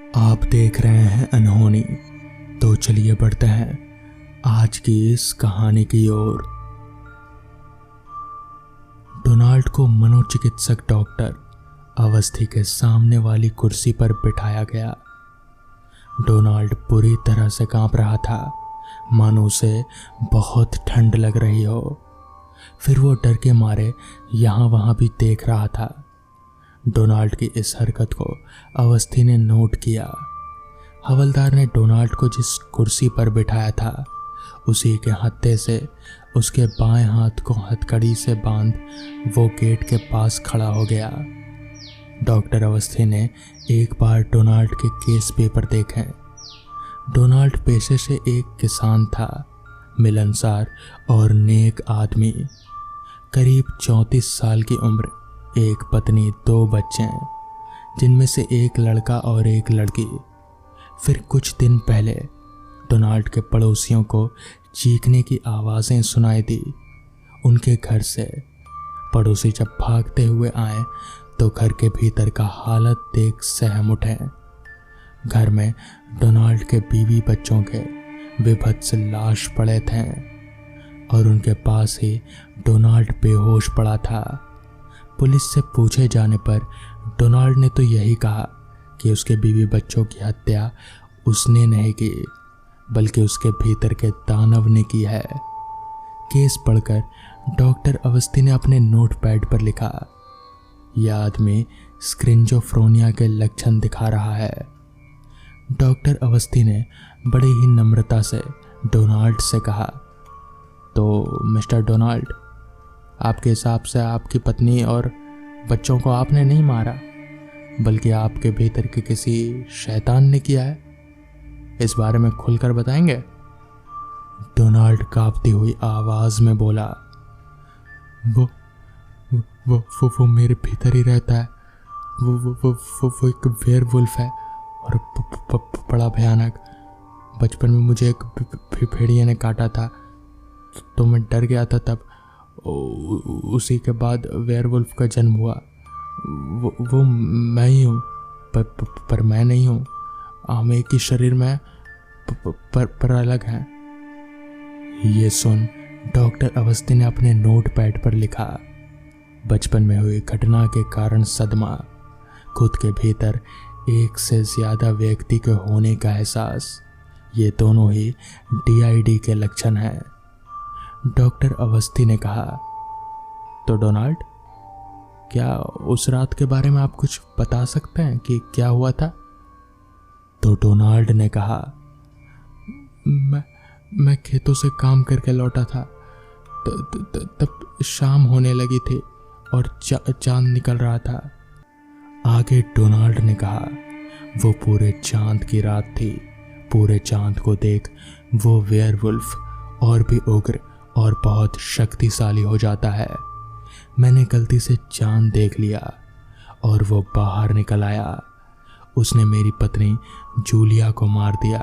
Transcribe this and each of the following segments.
आप देख रहे हैं अनहोनी। तो चलिए बढ़ते हैं आज की इस कहानी की ओर। डोनाल्ड को मनोचिकित्सक डॉक्टर अवस्थी के सामने वाली कुर्सी पर बिठाया गया। डोनाल्ड पूरी तरह से कांप रहा था, मानो उसे बहुत ठंड लग रही हो। फिर वो डर के मारे यहाँ वहाँ भी देख रहा था। डोनाल्ड की इस हरकत को अवस्थी ने नोट किया। हवलदार ने डोनाल्ड को जिस कुर्सी पर बिठाया था उसी के हत्थे से उसके बाएं हाथ को हथकड़ी से बांध वो गेट के पास खड़ा हो गया। डॉक्टर अवस्थी ने एक बार डोनाल्ड के केस पेपर देखे। डोनाल्ड पेशे से एक किसान था, मिलनसार और नेक आदमी। करीब 34 साल की उम्र, एक पत्नी, 2 बच्चे, जिनमें से एक लड़का और एक लड़की। फिर कुछ दिन पहले डोनाल्ड के पड़ोसियों को चीखने की आवाज़ें सुनाई दी। उनके घर से पड़ोसी जब भागते हुए आए तो घर के भीतर का हालत देख सहम उठे। घर में डोनाल्ड के बीवी बच्चों के विभत्स लाश पड़े थे और उनके पास ही डोनाल्ड बेहोश पड़ा था। पुलिस से पूछे जाने पर डोनाल्ड ने तो यही कहा कि उसके बीवी बच्चों की हत्या उसने नहीं की, बल्कि उसके भीतर के दानव ने की है। केस पढ़कर डॉक्टर अवस्थी ने अपने नोटपैड पर लिखा, यह आदमी स्क्रिंजोफ्रेनिया के लक्षण दिखा रहा है। डॉक्टर अवस्थी ने बड़े ही नम्रता से डोनाल्ड से कहा, तो मिस्टर डोनाल्ड, आपके हिसाब से आपकी पत्नी और बच्चों को आपने नहीं मारा, बल्कि आपके भीतर के किसी शैतान ने किया है। इस बारे में खुलकर बताएंगे? डोनाल्ड कांपती हुई आवाज में बोला, वो मेरे भीतर ही रहता है। वो एक वेयरवुल्फ है और बड़ा भयानक। बचपन में मुझे एक भेड़िए ने काटा था तो मैं डर गया था। तब उसी के बाद वेयरवुल्फ का जन्म हुआ। वो मैं ही हूँ, पर मैं नहीं हूँ। हम एक ही शरीर में पर अलग हैं। ये सुन डॉक्टर अवस्थी ने अपने नोटपैड पर लिखा, बचपन में हुई घटना के कारण सदमा, खुद के भीतर एक से ज्यादा व्यक्ति के होने का एहसास, ये दोनों ही DID के लक्षण हैं। डॉक्टर अवस्थी ने कहा, तो डोनाल्ड, क्या उस रात के बारे में आप कुछ बता सकते हैं कि क्या हुआ था? तो डोनाल्ड ने कहा, मैं खेतों से काम करके लौटा था। तब शाम होने लगी थी और चांद निकल रहा था। आगे डोनाल्ड ने कहा, वो पूरे चांद की रात थी। पूरे चांद को देख वो वेयरवुल्फ और भी उग्र और बहुत शक्तिशाली हो जाता है। मैंने गलती से चांद देख लिया और वो बाहर निकल आया। उसने मेरी पत्नी जूलिया को मार दिया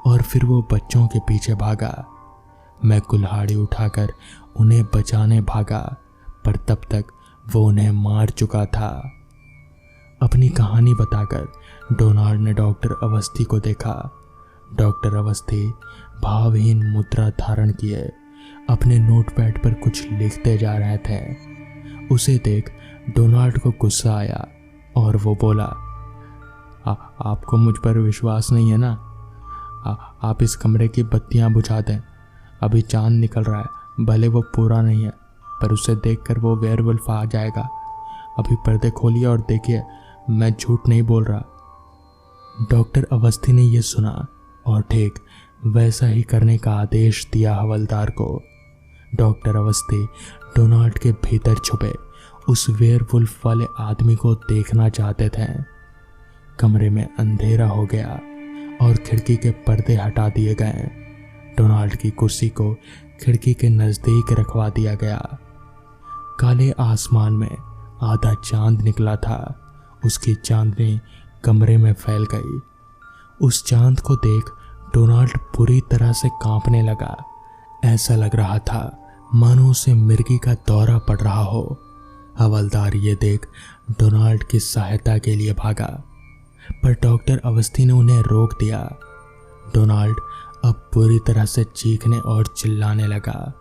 और फिर वो बच्चों के पीछे भागा। मैं कुल्हाड़ी उठाकर उन्हें बचाने भागा, पर तब तक वो उन्हें मार चुका था। अपनी कहानी बताकर डोनाल्ड ने डॉक्टर अवस्थी को देखा। डॉक्टर अवस्थी भावहीन मुद्रा धारण किए अपने नोटपैड पर कुछ लिखते जा रहे थे। उसे देख डोनाल्ड को गुस्सा आया और वो बोला, आपको मुझ पर विश्वास नहीं है ना? आप इस कमरे की बत्तियां बुझा दें। अभी चांद निकल रहा है, भले वो पूरा नहीं है, पर उसे देखकर वो वेयरवुल्फ आ जाएगा। अभी पर्दे खोलिए और देखिए, मैं झूठ नहीं बोल रहा। डॉक्टर अवस्थी ने यह सुना और ठीक वैसा ही करने का आदेश दिया हवलदार को। डॉक्टर अवस्थी डोनाल्ड के भीतर छुपे उस वेयरवुल्फ वाले आदमी को देखना चाहते थे। कमरे में अंधेरा हो गया और खिड़की के पर्दे हटा दिए गए। डोनाल्ड की कुर्सी को खिड़की के नजदीक रखवा दिया गया। काले आसमान में आधा चांद निकला था। उसकी चांदनी कमरे में फैल गई। उस चांद को देख डोनाल्ड पूरी तरह से कांपने लगा। ऐसा लग रहा था मानो उसे मिर्गी का दौरा पड़ रहा हो। हवलदार ये देख डोनाल्ड की सहायता के लिए भागा। पर डॉक्टर अवस्थी ने उन्हें रोक दिया। डोनाल्ड अब पूरी तरह से चीखने और चिल्लाने लगा।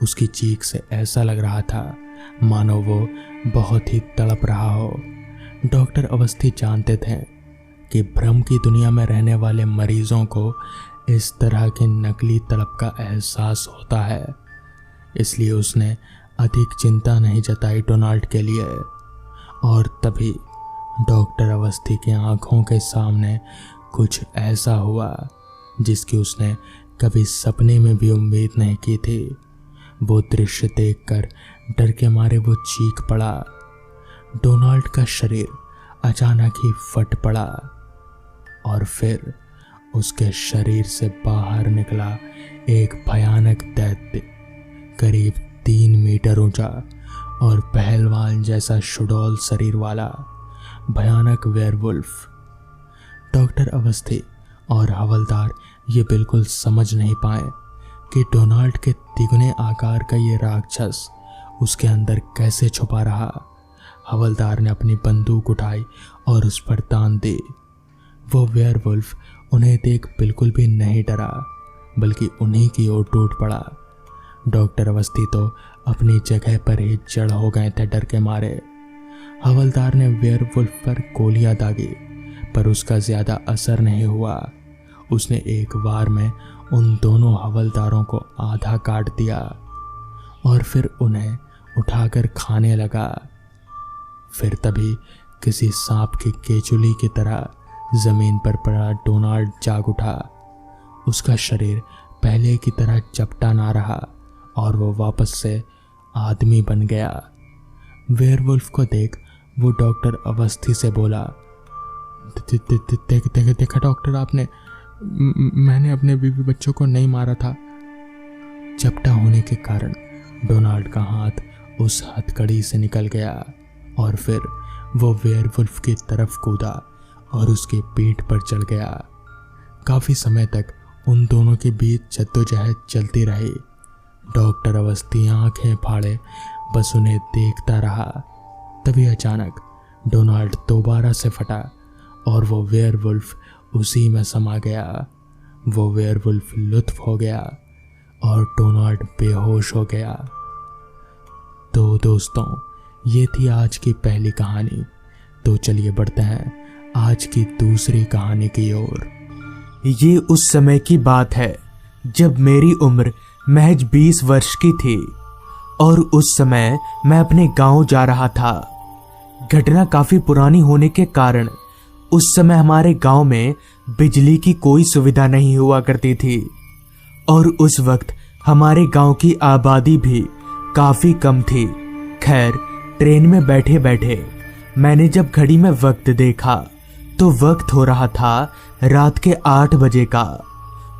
उसकी चीख से ऐसा लग रहा था मानो वो बहुत ही तड़प रहा हो। डॉक्टर अवस्थी जानते थे कि भ्रम की दुनिया में रहने वाले मरीजों को इस तरह की नकली तड़प का एहसास होता है, इसलिए उसने अधिक चिंता नहीं जताई डोनाल्ड के लिए। और तभी डॉक्टर अवस्थी की आंखों के सामने कुछ ऐसा हुआ जिसकी उसने कभी सपने में भी उम्मीद नहीं की थी। वो दृश्य देखकर डर के मारे वो चीख पड़ा। डोनाल्ड का शरीर अचानक ही फट पड़ा और फिर उसके शरीर से बाहर निकला एक भयानक दैत्य, करीब 3 मीटर ऊंचा और पहलवान जैसा सुडौल शरीर वाला भयानक वेयरवुल्फ। डॉक्टर अवस्थी और हवलदार ये बिल्कुल समझ नहीं पाए कि डोनाल्ड के तिगुने आकार का ये राक्षस उसके अंदर कैसे छुपा रहा। हवलदार ने अपनी बंदूक उठाई और उस पर तान दी। वो वेयरवुल्फ उन्हें देख बिल्कुल भी नहीं डरा, बल्कि उन्हीं की ओर टूट पड़ा। डॉक्टर अवस्थी तो अपनी जगह पर ही जड़ हो गए थे डर के मारे। हवलदार ने वेयरवुल्फ पर गोलियां दागी, पर उसका ज्यादा असर नहीं हुआ। उसने एक बार में उन दोनों हवलदारों को आधा काट दिया और फिर उन्हें उठाकर खाने लगा। फिर तभी किसी सांप की केचुली की तरह जमीन पर पड़ा डोनाल्ड जाग उठा। उसका शरीर पहले की तरह चपटा ना रहा और वो वापस से आदमी बन गया। वेयरवुल्फ को देख वो डॉक्टर अवस्थी से बोला, देखा डॉक्टर, आपने मैंने अपने बीवी बच्चों को नहीं मारा था। चपटा होने के कारण डोनाल्ड का हाथ उस हथकड़ी से निकल गया और फिर वो वेयरवुल्फ की तरफ कूदा और उसकी पीठ पर चढ़ गया। काफी समय तक उन दोनों के बीच जद्दोजहद चलती रही। डॉक्टर अवस्थी आंखें फाड़े बस उन्हें देखता रहा। तभी अचानक डोनाल्ड दोबारा से फटा और वो वेयरवुल्फ उसी में समा गया। वो वेयरवुल्फ लुत्फ हो गया और डोनाल्ड बेहोश हो गया। तो दोस्तों, ये थी आज की पहली कहानी। तो चलिए बढ़ते हैं आज की दूसरी कहानी की ओर। ये उस समय की बात है जब मेरी उम्र महज 20 वर्ष की थी और उस समय मैं अपने गांव जा रहा था। घटना काफी पुरानी होने के कारण उस समय हमारे गांव में बिजली की कोई सुविधा नहीं हुआ करती थी और उस वक्त हमारे गांव की आबादी भी काफी कम थी। खैर, ट्रेन में बैठे बैठे मैंने जब घड़ी में वक्त देखा तो वक्त हो रहा था रात के 8 बजे का।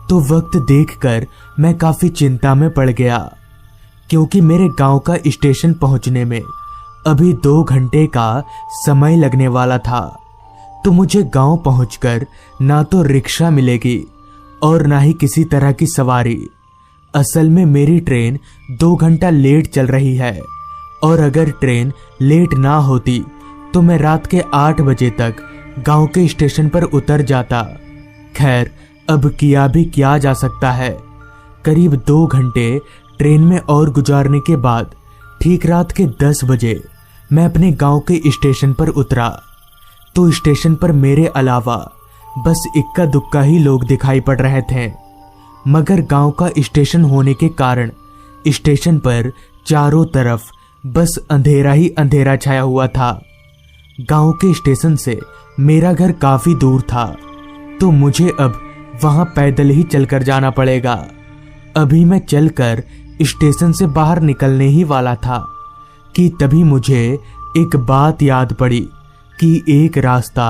तो वक्त देखकर मैं काफी चिंता में पड़ गया, क्योंकि मेरे गांव का स्टेशन पहुंचने में अभी 2 घंटे का समय लगने वाला था। तो मुझे गांव पहुंचकर ना तो रिक्शा मिलेगी और ना ही किसी तरह की सवारी। असल में मेरी ट्रेन 2 घंटा लेट चल रही है और अगर ट्रेन लेट ना होती तो मैं रात के 8 बजे तक गांव के स्टेशन पर उतर जाता। खैर, अब किया भी क्या जा सकता है। करीब 2 घंटे ट्रेन में और गुजारने के बाद ठीक रात के 10 बजे मैं अपने गांव के स्टेशन पर उतरा। तो स्टेशन पर मेरे अलावा बस इक्का दुक्का ही लोग दिखाई पड़ रहे थे, मगर गांव का स्टेशन होने के कारण स्टेशन पर चारों तरफ बस अंधेरा ही अंधेरा छाया हुआ था। गांव के स्टेशन से मेरा घर काफी दूर था, तो मुझे अब वहां पैदल ही चलकर जाना पड़ेगा। अभी मैं चलकर स्टेशन से बाहर निकलने ही वाला था कि तभी मुझे एक बात याद पड़ी कि एक रास्ता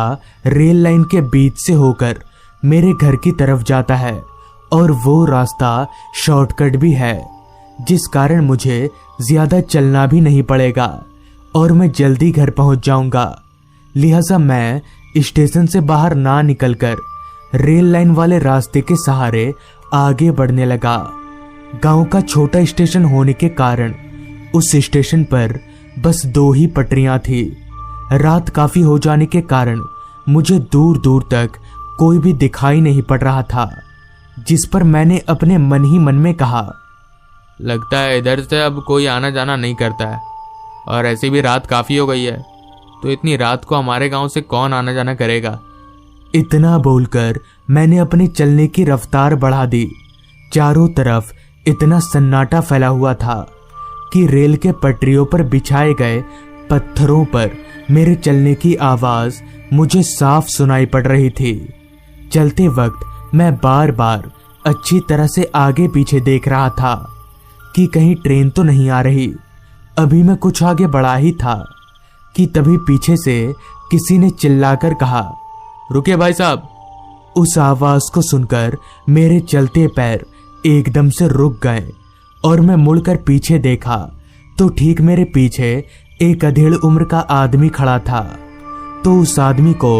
रेल लाइन के बीच से होकर मेरे घर की तरफ जाता है और वो रास्ता शॉर्टकट भी है, जिस कारण मुझे ज्यादा चलना भी नहीं पड़ेगा और मैं जल्दी घर पहुंच जाऊंगा। लिहाजा मैं स्टेशन से बाहर ना निकलकर रेल लाइन वाले रास्ते के सहारे आगे बढ़ने लगा। गांव का छोटा स्टेशन होने के कारण उस स्टेशन पर बस 2 ही पटरियां थी। रात काफी हो जाने के कारण मुझे दूर दूर तक कोई भी दिखाई नहीं पड़ रहा था, जिस पर मैंने अपने मन ही मन में कहा, लगता है इधर से अब कोई आना जाना नहीं करता है, और ऐसे भी रात काफ़ी हो गई है, तो इतनी रात को हमारे गांव से कौन आना जाना करेगा। इतना बोलकर मैंने अपनी चलने की रफ्तार बढ़ा दी। चारों तरफ इतना सन्नाटा फैला हुआ था कि रेल के पटरियों पर बिछाए गए पत्थरों पर मेरे चलने की आवाज मुझे साफ सुनाई पड़ रही थी। चलते वक्त मैं बार बार अच्छी तरह से आगे पीछे देख रहा था कि कहीं ट्रेन तो नहीं आ रही। अभी मैं कुछ आगे बढ़ा ही था कि तभी पीछे से किसी ने चिल्लाकर कहा, रुकिए भाई साहब। उस आवाज को सुनकर मेरे चलते पैर एकदम से रुक गए और मैं मुड़कर पीछे देखा तो ठीक मेरे पीछे एक अधेड़ उम्र का आदमी खड़ा था। तो उस आदमी को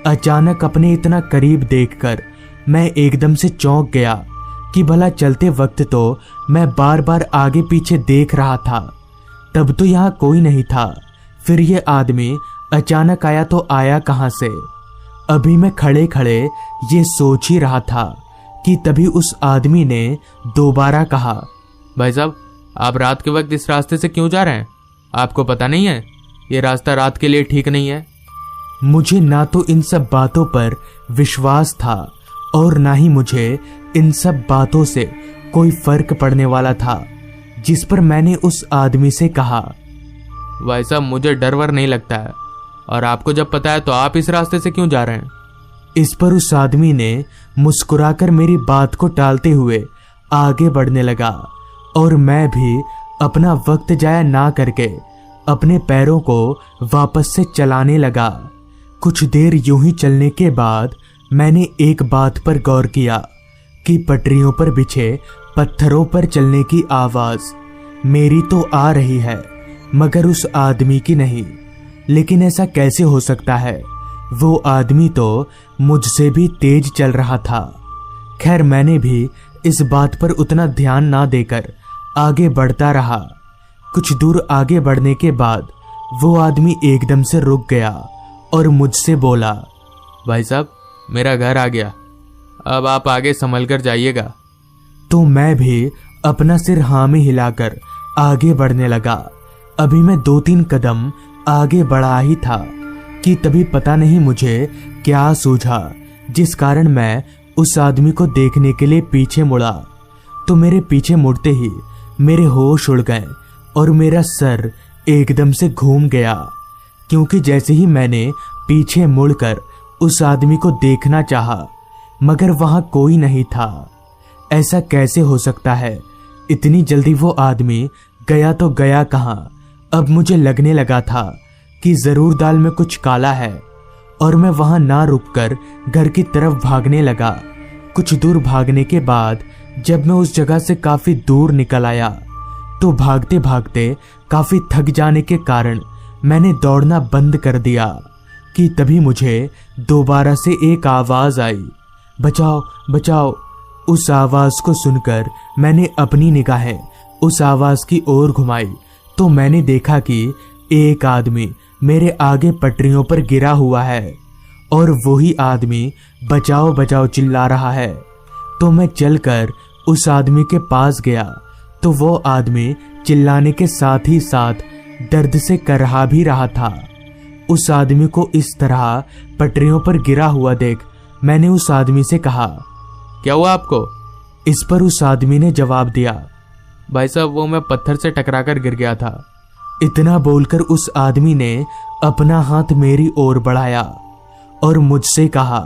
अचानक अपने इतना करीब देखकर मैं एकदम से चौंक गया कि भला चलते वक्त तो मैं बार बार आगे पीछे देख रहा था, तब तो यहाँ कोई नहीं था, फिर ये आदमी अचानक आया तो आया कहाँ से। अभी मैं खड़े खड़े ये सोच ही रहा था कि तभी उस आदमी ने दोबारा कहा, भाई साहब आप रात के वक्त इस रास्ते से क्यों जा रहे हैं? आपको पता नहीं है ये रास्ता रात के लिए ठीक नहीं है। मुझे ना तो इन सब बातों पर विश्वास था और ना ही मुझे इन सब बातों से कोई फर्क पड़ने वाला था, जिस पर मैंने उस आदमी से कहा, भाई साहब मुझे डर वर नहीं लगता है, और आपको जब पता है तो आप इस रास्ते से क्यों जा रहे हैं? इस पर उस आदमी ने मुस्कुराकर मेरी बात को टालते हुए आगे बढ़ने लगा और मैं भी अपना वक्त जाया ना करके अपने पैरों को वापस से चलाने लगा। कुछ देर यूं ही चलने के बाद मैंने एक बात पर गौर किया कि पटरियों पर बिछे पत्थरों पर चलने की आवाज मेरी तो आ रही है मगर उस आदमी की नहीं। लेकिन ऐसा कैसे हो सकता है? वो आदमी तो मुझसे भी तेज चल रहा था। खैर मैंने भी इस बात पर उतना ध्यान ना देकर आगे बढ़ता रहा। कुछ दूर आगे बढ़ने के बाद वो आदमी एकदम से रुक गया और मुझसे बोला, भाई साहब मेरा घर आ गया, अब आप आगे संभल कर जाइएगा। तो मैं भी अपना सिर हाँ में हिलाकर आगे बढ़ने लगा। अभी मैं 2-3 कदम आगे बढ़ा ही था कि तभी पता नहीं मुझे क्या सूझा, जिस कारण मैं उस आदमी को देखने के लिए पीछे मुड़ा। तो मेरे पीछे मुड़ते ही मेरे होश उड़ गए और मेरा सर एकदम से घूम गया, क्योंकि जैसे ही मैंने पीछे मुड़कर उस आदमी को देखना चाहा मगर वहां कोई नहीं था। ऐसा कैसे हो सकता है? इतनी जल्दी वो आदमी गया तो गया कहां? अब मुझे लगने लगा था कि जरूर दाल में कुछ काला है और मैं वहां ना रुककर घर की तरफ भागने लगा। कुछ दूर भागने के बाद जब मैं उस जगह से काफी दूर निकल आया तो भागते भागते काफी थक जाने के कारण मैंने दौड़ना बंद कर दिया कि तभी मुझे दोबारा से एक आवाज आई, बचाओ बचाओ। उस आवाज को सुनकर मैंने अपनी निगाहें उस आवाज की ओर घुमाई तो मैंने देखा कि एक आदमी मेरे आगे पटरियों पर गिरा हुआ है और वही आदमी बचाओ बचाओ चिल्ला रहा है। तो मैं चलकर उस आदमी के पास गया तो वो आदमी चिल्लाने के साथ ही साथ दर्द से करहा भी रहा था। उस आदमी को इस तरह पटरियों पर गिरा हुआ देख मैंने उस आदमी से कहा, क्या हुआ आपको? इस पर उस आदमी ने जवाब दिया, भाई साहब वो मैं पत्थर से टकराकर गिर गया था। इतना बोलकर उस आदमी ने अपना हाथ मेरी ओर बढ़ाया और मुझसे कहा,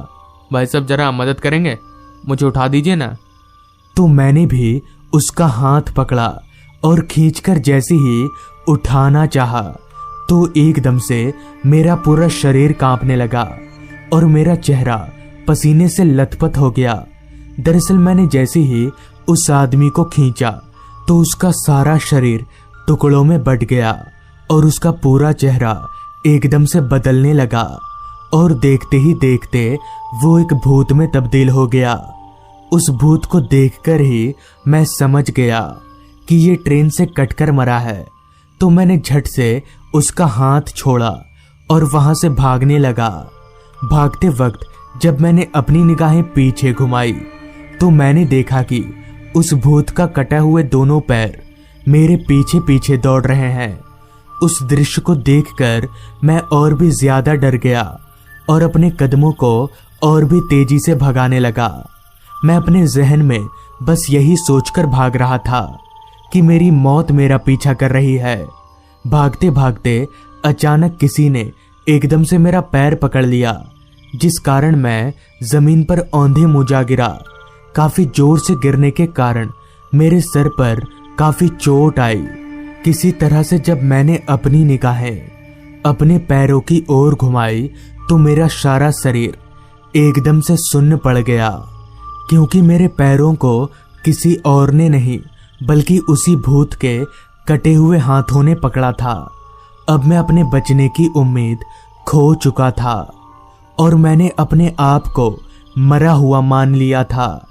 भाई साहब जरा मदद करेंगे, मुझे उठा दीजिए ना। तो मैंने भी उसका हाथ पकड़ा और खींचकर जैसे ही उठाना चाहा तो एकदम से मेरा पूरा शरीर कांपने लगा और मेरा चेहरा पसीने से लथपथ हो गया। दरअसल मैंने जैसे ही उस आदमी को खींचा तो उसका सारा शरीर टुकड़ों में बट गया और उसका पूरा चेहरा एकदम से बदलने लगा और देखते ही देखते वो एक भूत में तब्दील हो गया। उस भूत को देखकर ही मैं समझ गया कि ये ट्रेन से कटकर मरा है। तो मैंने झट से उसका हाथ छोड़ा और वहां से भागने लगा। भागते वक्त जब मैंने अपनी निगाहें पीछे घुमाई तो मैंने देखा कि उस भूत का कटा हुए दोनों पैर मेरे पीछे पीछे दौड़ रहे हैं। उस दृश्य को देखकर मैं और भी ज्यादा डर गया और अपने कदमों को और भी तेजी से भगाने लगा। मैं अपने जहन में बस यही सोचकर भाग रहा था कि मेरी मौत मेरा पीछा कर रही है। भागते भागते अचानक किसी ने एकदम से मेरा पैर पकड़ लिया, जिस कारण मैं जमीन पर औंधे मुँह जा गिरा। काफी जोर से गिरने के कारण मेरे सर पर काफी चोट आई। किसी तरह से जब मैंने अपनी निगाहें अपने पैरों की ओर घुमाई तो मेरा सारा शरीर एकदम से सुन्न पड़ गया, क्योंकि मेरे पैरों को किसी और ने नहीं बल्कि उसी भूत के कटे हुए हाथों ने पकड़ा था। अब मैं अपने बचने की उम्मीद खो चुका था और मैंने अपने आप को मरा हुआ मान लिया था।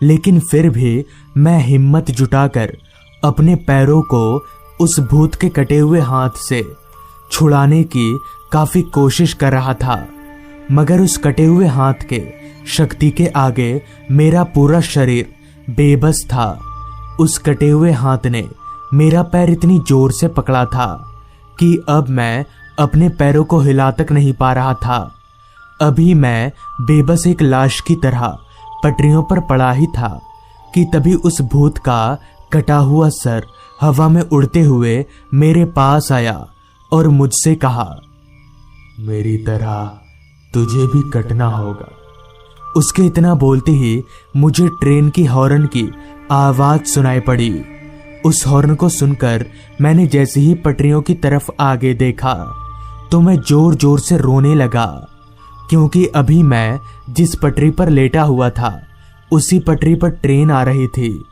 लेकिन फिर भी मैं हिम्मत जुटाकर अपने पैरों को उस भूत के कटे हुए हाथ से छुड़ाने की काफी कोशिश कर रहा था, मगर उस कटे हुए हाथ के शक्ति के आगे मेरा पूरा शरीर बेबस था। उस कटे हुए हाथ ने मेरा पैर इतनी जोर से पकड़ा था कि अब मैं अपने पैरों को हिला तक नहीं पा रहा था। अभी मैं बेबस एक लाश की तरह पटरियों पर पड़ा ही था कि तभी उस भूत का कटा हुआ सर हवा में उड़ते हुए मेरे पास आया और मुझसे कहा, मेरी तरह तुझे भी कटना होगा। उसके इतना बोलते ही मुझे ट्रेन की हॉर्न की आवाज सुनाई पड़ी। उस हॉर्न को सुनकर मैंने जैसे ही पटरियों की तरफ आगे देखा तो मैं जोर जोर से रोने लगा, क्योंकि अभी मैं जिस पटरी पर लेटा हुआ था उसी पटरी पर ट्रेन आ रही थी।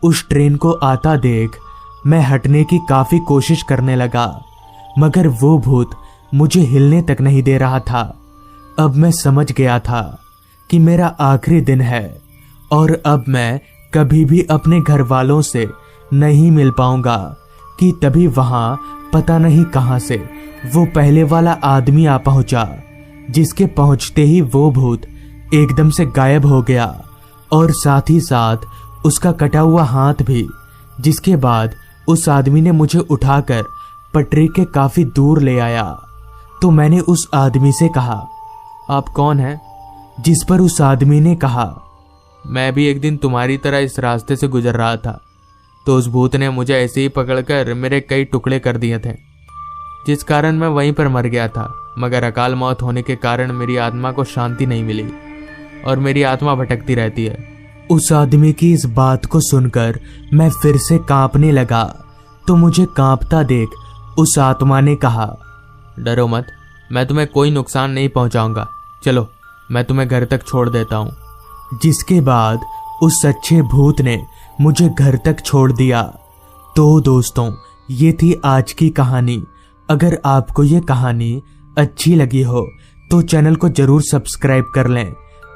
उस ट्रेन को आता देख मैं हटने की काफी कोशिश करने लगा, मगर वो भूत मुझे हिलने तक नहीं दे रहा था। अब मैं समझ गया था कि मेरा आखिरी दिन है और अब मैं कभी भी अपने घर वालों से नहीं मिल पाऊंगा। कि तभी वहां पता नहीं कहां से वो पहले वाला आदमी आ पहुंचा, जिसके पहुंचते ही वो भूत एकदम से गायब हो गया और साथ ही साथ उसका कटा हुआ हाथ भी, जिसके बाद उस आदमी ने मुझे उठाकर पटरी के काफी दूर ले आया। तो मैंने उस आदमी से कहा, आप कौन हैं? जिस पर उस आदमी ने कहा, मैं भी एक दिन तुम्हारी तरह इस रास्ते से गुजर रहा था, तो उस भूत ने मुझे ऐसे ही पकड़कर मेरे कई टुकड़े कर दिए थे, जिस कारण मैं वहीं पर मर गया था। मगर अकाल मौत होने के कारण मेरी आत्मा को शांति नहीं मिली और मेरी आत्मा भटकती रहती है। उस आदमी की इस बात को सुनकर मैं फिर से कांपने लगा। तो मुझे कांपता देख उस आत्मा ने कहा, डरो मत, मैं तुम्हें कोई नुकसान नहीं पहुंचाऊंगा, चलो मैं तुम्हें घर तक छोड़ देता हूं। जिसके बाद उस अच्छे भूत ने मुझे घर तक छोड़ दिया। तो दोस्तों, ये थी आज की कहानी। अगर आपको ये कहानी अच्छी लगी हो तो चैनल को जरूर सब्सक्राइब कर लें।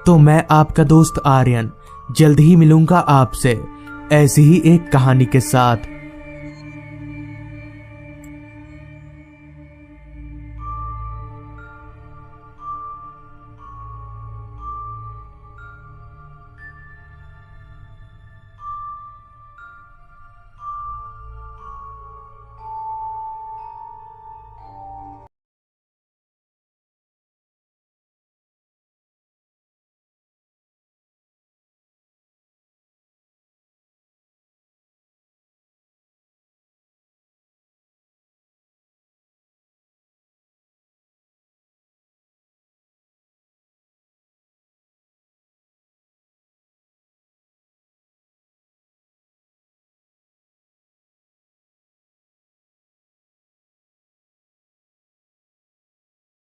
तो मैं आपका दोस्त आर्यन जल्द ही मिलूंगा आपसे ऐसी ही एक कहानी के साथ।